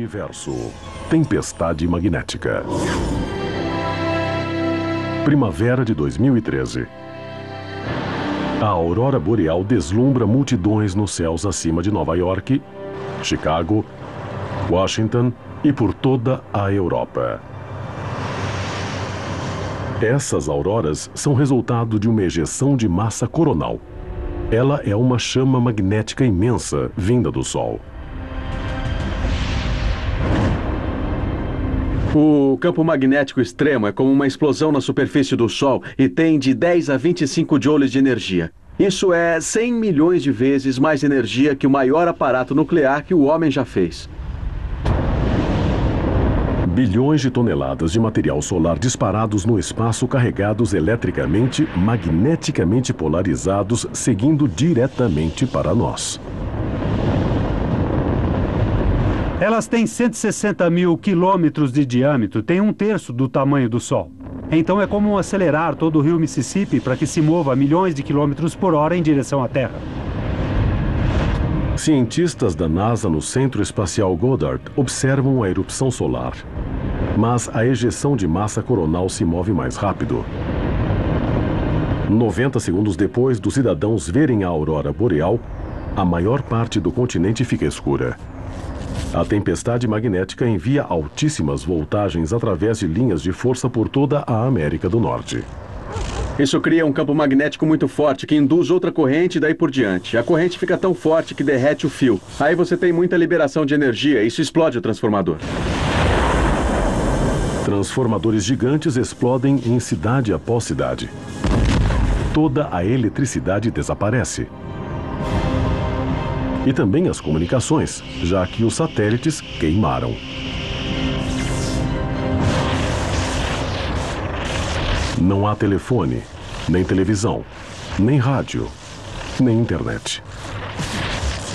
universo. Tempestade magnética. Primavera de 2013. A aurora boreal deslumbra multidões nos céus acima de Nova York, Chicago, Washington e por toda a Europa. Essas auroras são resultado de uma ejeção de massa coronal. Ela é uma chama magnética imensa vinda do Sol. O campo magnético extremo é como uma explosão na superfície do Sol e tem de 10 a 25 joules de energia. Isso é 100 milhões de vezes mais energia que o maior aparato nuclear que o homem já fez. Bilhões de toneladas de material solar disparados no espaço, carregados eletricamente, magneticamente polarizados, seguindo diretamente para nós. Elas têm 160 mil quilômetros de diâmetro, têm 1/3 do tamanho do Sol. Então é como acelerar todo o rio Mississippi para que se mova a milhões de quilômetros por hora em direção à Terra. Cientistas da NASA no Centro Espacial Goddard observam a erupção solar. Mas a ejeção de massa coronal se move mais rápido. 90 segundos depois dos cidadãos verem a aurora boreal, a maior parte do continente fica escura. A tempestade magnética envia altíssimas voltagens através de linhas de força por toda a América do Norte. Isso cria um campo magnético muito forte que induz outra corrente e daí por diante. A corrente fica tão forte que derrete o fio. Aí você tem muita liberação de energia e isso explode o transformador. Transformadores gigantes explodem em cidade após cidade. Toda a eletricidade desaparece. E também as comunicações, já que os satélites queimaram. Não há telefone, nem televisão, nem rádio, nem internet.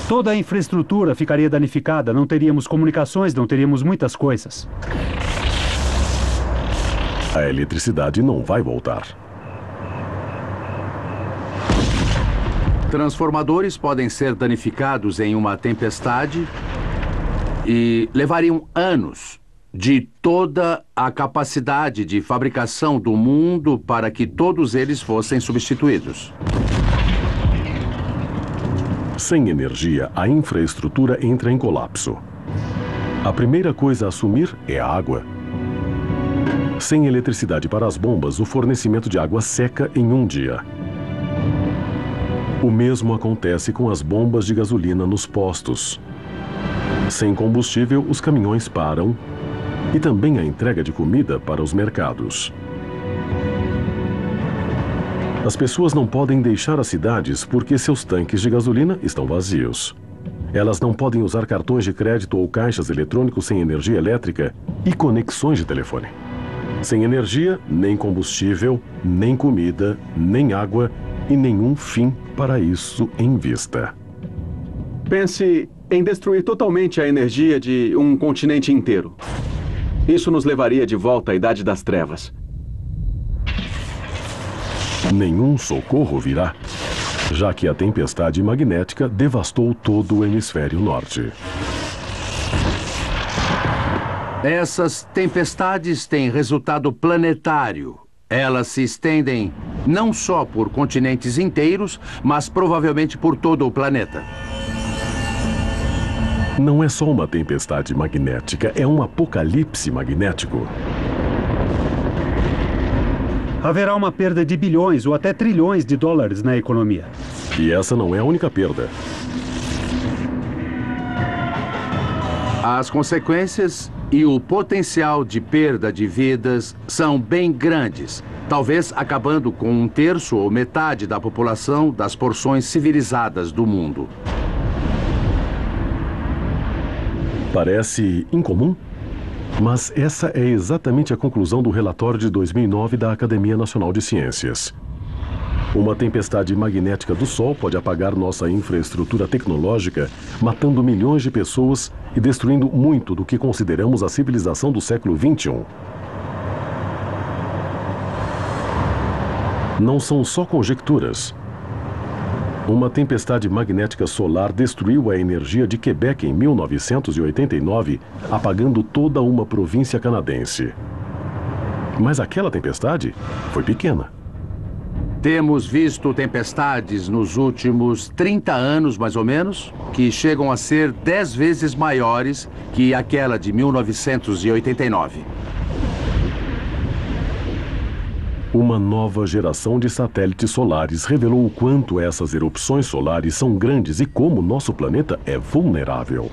Toda a infraestrutura ficaria danificada, não teríamos comunicações, não teríamos muitas coisas. A eletricidade não vai voltar. Transformadores podem ser danificados em uma tempestade e levariam anos de toda a capacidade de fabricação do mundo para que todos eles fossem substituídos. Sem energia, a infraestrutura entra em colapso. A primeira coisa a assumir é a água. Sem eletricidade para as bombas, o fornecimento de água seca em um dia. O mesmo acontece com as bombas de gasolina nos postos. Sem combustível, os caminhões param e também a entrega de comida para os mercados. As pessoas não podem deixar as cidades porque seus tanques de gasolina estão vazios. Elas não podem usar cartões de crédito ou caixas eletrônicos sem energia elétrica e conexões de telefone. Sem energia, nem combustível, nem comida, nem água e nenhum fim para isso em vista. Pense em destruir totalmente a energia de um continente inteiro. Isso nos levaria de volta à Idade das Trevas. Nenhum socorro virá, já que a tempestade magnética devastou todo o hemisfério norte. Essas tempestades têm resultado planetário. Elas se estendem não só por continentes inteiros, mas provavelmente por todo o planeta. Não é só uma tempestade magnética, é um apocalipse magnético. Haverá uma perda de bilhões ou até trilhões de dólares na economia. E essa não é a única perda. As consequências e o potencial de perda de vidas são bem grandes, talvez acabando com 1/3 ou metade da população das porções civilizadas do mundo. Parece incomum? Mas essa é exatamente a conclusão do relatório de 2009 da Academia Nacional de Ciências. Uma tempestade magnética do Sol pode apagar nossa infraestrutura tecnológica, matando milhões de pessoas e destruindo muito do que consideramos a civilização do século XXI. Não são só conjecturas. Uma tempestade magnética solar destruiu a energia de Quebec em 1989, apagando toda uma província canadense. Mas aquela tempestade foi pequena. Temos visto tempestades nos últimos 30 anos, mais ou menos, que chegam a ser 10 vezes maiores que aquela de 1989. Uma nova geração de satélites solares revelou o quanto essas erupções solares são grandes e como nosso planeta é vulnerável.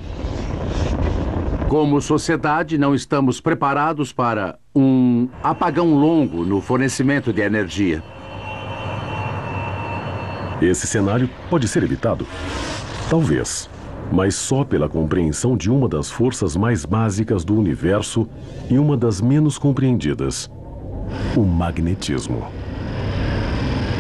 Como sociedade, não estamos preparados para um apagão longo no fornecimento de energia. Esse cenário pode ser evitado? Talvez, mas só pela compreensão de uma das forças mais básicas do universo e uma das menos compreendidas: o magnetismo.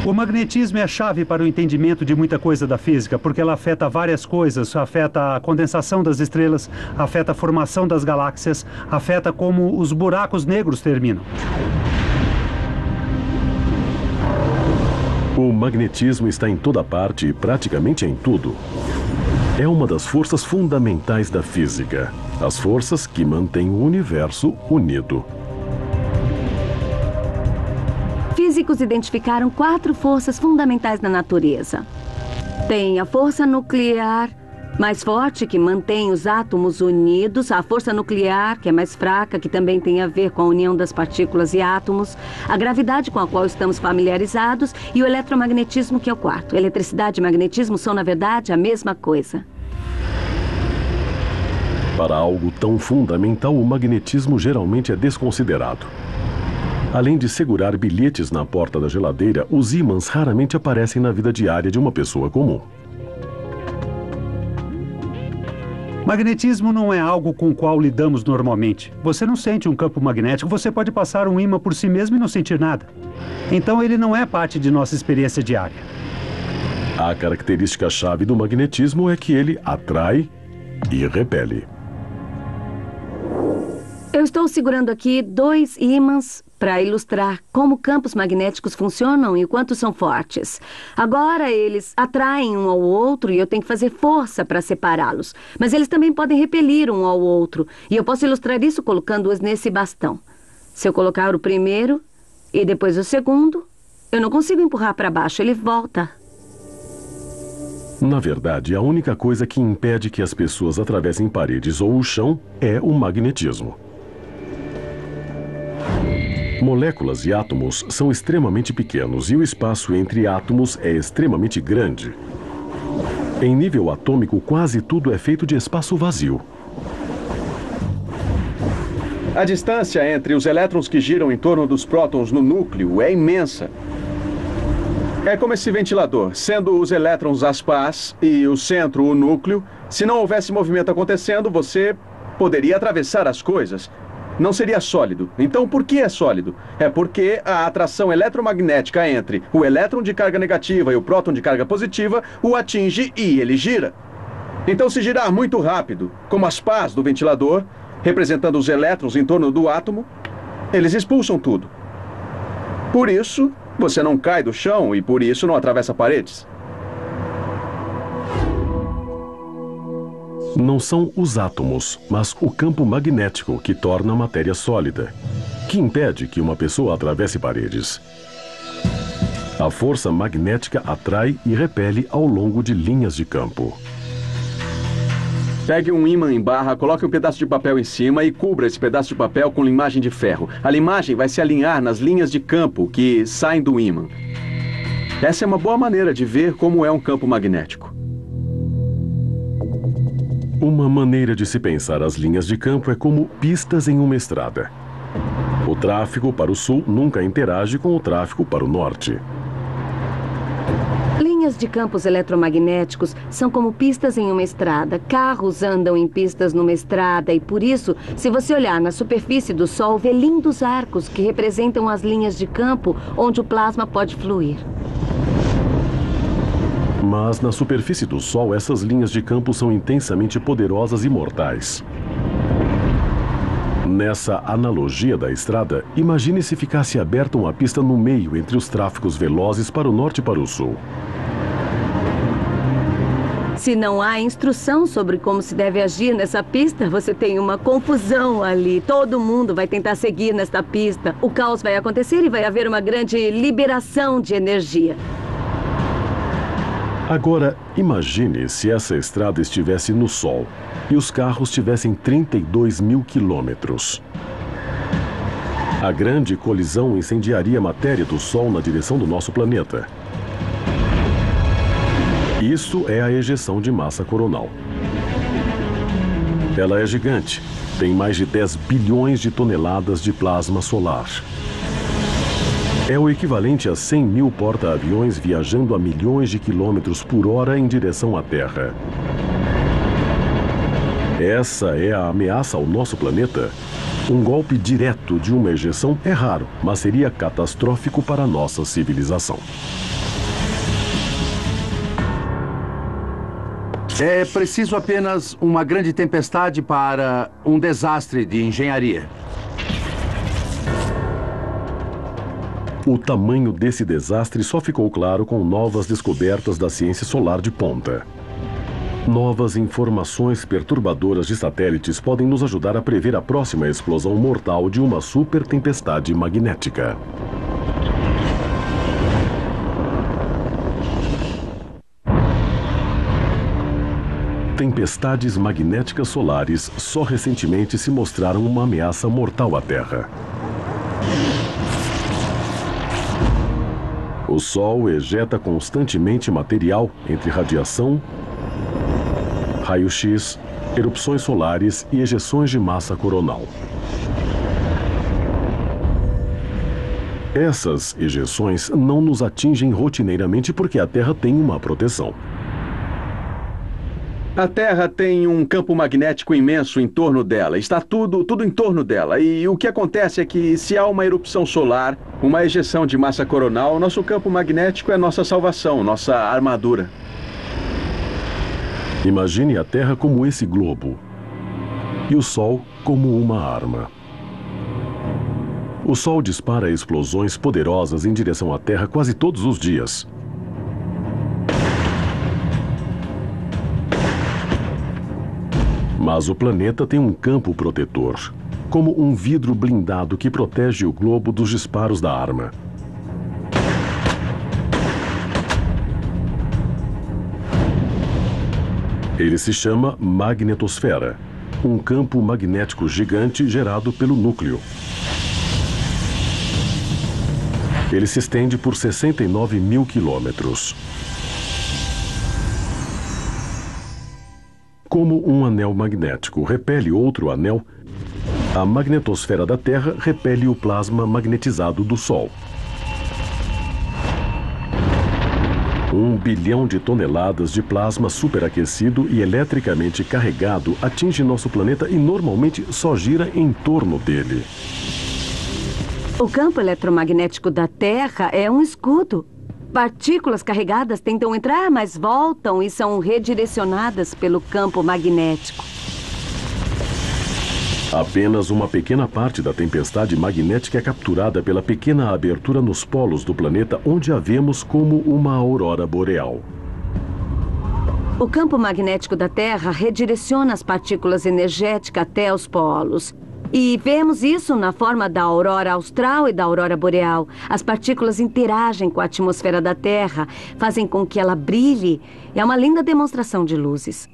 O magnetismo é a chave para o entendimento de muita coisa da física, porque ela afeta várias coisas. Afeta a condensação das estrelas, afeta a formação das galáxias, afeta como os buracos negros terminam. O magnetismo está em toda parte e praticamente em tudo. É uma das forças fundamentais da física, as forças que mantêm o universo unido. Físicos identificaram 4 forças fundamentais na natureza. Tem a força nuclear mais forte, que mantém os átomos unidos, a força nuclear, que é mais fraca, que também tem a ver com a união das partículas e átomos, a gravidade, com a qual estamos familiarizados, e o eletromagnetismo, que é o 4. Eletricidade e magnetismo são, na verdade, a mesma coisa. Para algo tão fundamental, o magnetismo geralmente é desconsiderado. Além de segurar bilhetes na porta da geladeira, os ímãs raramente aparecem na vida diária de uma pessoa comum. Magnetismo não é algo com o qual lidamos normalmente. Você não sente um campo magnético, você pode passar um ímã por si mesmo e não sentir nada. Então ele não é parte de nossa experiência diária. A característica-chave do magnetismo é que ele atrai e repele. Eu estou segurando aqui 2 ímãs para ilustrar como campos magnéticos funcionam e o quanto são fortes. Agora eles atraem um ao outro e eu tenho que fazer força para separá-los. Mas eles também podem repelir um ao outro. E eu posso ilustrar isso colocando-os nesse bastão. Se eu colocar o primeiro e depois o segundo, eu não consigo empurrar para baixo, ele volta. Na verdade, a única coisa que impede que as pessoas atravessem paredes ou o chão é o magnetismo. Moléculas e átomos são extremamente pequenos e o espaço entre átomos é extremamente grande. Em nível atômico, quase tudo é feito de espaço vazio. A distância entre os elétrons que giram em torno dos prótons no núcleo é imensa. É como esse ventilador, sendo os elétrons as pás e o centro o núcleo. Se não houvesse movimento acontecendo, você poderia atravessar as coisas. Não seria sólido. Então, por que é sólido? É porque a atração eletromagnética entre o elétron de carga negativa e o próton de carga positiva o atinge e ele gira. Então, se girar muito rápido, como as pás do ventilador, representando os elétrons em torno do átomo, eles expulsam tudo. Por isso, você não cai do chão e por isso não atravessa paredes. Não são os átomos, mas o campo magnético que torna a matéria sólida, que impede que uma pessoa atravesse paredes. A força magnética atrai e repele ao longo de linhas de campo. Pegue um ímã em barra, coloque um pedaço de papel em cima e cubra esse pedaço de papel com limagem de ferro. A limagem vai se alinhar nas linhas de campo que saem do ímã. Essa é uma boa maneira de ver como é um campo magnético. Uma maneira de se pensar as linhas de campo é como pistas em uma estrada. O tráfego para o sul nunca interage com o tráfego para o norte. Linhas de campos eletromagnéticos são como pistas em uma estrada. Carros andam em pistas numa estrada e, por isso, se você olhar na superfície do Sol, vê lindos arcos que representam as linhas de campo onde o plasma pode fluir. Mas na superfície do Sol, essas linhas de campo são intensamente poderosas e mortais. Nessa analogia da estrada, imagine se ficasse aberta uma pista no meio entre os tráfegos velozes para o norte e para o sul. Se não há instrução sobre como se deve agir nessa pista, você tem uma confusão ali. Todo mundo vai tentar seguir nesta pista. O caos vai acontecer e vai haver uma grande liberação de energia. Agora, imagine se essa estrada estivesse no Sol e os carros tivessem 32 mil quilômetros. A grande colisão incendiaria a matéria do Sol na direção do nosso planeta. Isso é a ejeção de massa coronal. Ela é gigante. Tem mais de 10 bilhões de toneladas de plasma solar. É o equivalente a 100 mil porta-aviões viajando a milhões de quilômetros por hora em direção à Terra. Essa é a ameaça ao nosso planeta. Um golpe direto de uma ejeção é raro, mas seria catastrófico para a nossa civilização. É preciso apenas uma grande tempestade para um desastre de engenharia. O tamanho desse desastre só ficou claro com novas descobertas da ciência solar de ponta. Novas informações perturbadoras de satélites podem nos ajudar a prever a próxima explosão mortal de uma super tempestade magnética. Tempestades magnéticas solares só recentemente se mostraram uma ameaça mortal à Terra. O Sol ejeta constantemente material entre radiação, raio-x, erupções solares e ejeções de massa coronal. Essas ejeções não nos atingem rotineiramente porque a Terra tem uma proteção. A Terra tem um campo magnético imenso em torno dela. Está tudo em torno dela. E o que acontece é que se há uma erupção solar, uma ejeção de massa coronal, nosso campo magnético é nossa salvação, nossa armadura. Imagine a Terra como esse globo e o Sol como uma arma. O Sol dispara explosões poderosas em direção à Terra quase todos os dias. Mas o planeta tem um campo protetor, como um vidro blindado que protege o globo dos disparos da arma. Ele se chama magnetosfera, um campo magnético gigante gerado pelo núcleo. Ele se estende por 69 mil quilômetros. Como um anel magnético repele outro anel, a magnetosfera da Terra repele o plasma magnetizado do Sol. 1 bilhão de toneladas de plasma superaquecido e eletricamente carregado atinge nosso planeta e normalmente só gira em torno dele. O campo eletromagnético da Terra é um escudo. Partículas carregadas tentam entrar, mas voltam e são redirecionadas pelo campo magnético. Apenas uma pequena parte da tempestade magnética é capturada pela pequena abertura nos polos do planeta, onde a vemos como uma aurora boreal. O campo magnético da Terra redireciona as partículas energéticas até os polos. E vemos isso na forma da aurora austral e da aurora boreal. As partículas interagem com a atmosfera da Terra, fazem com que ela brilhe. É uma linda demonstração de luzes.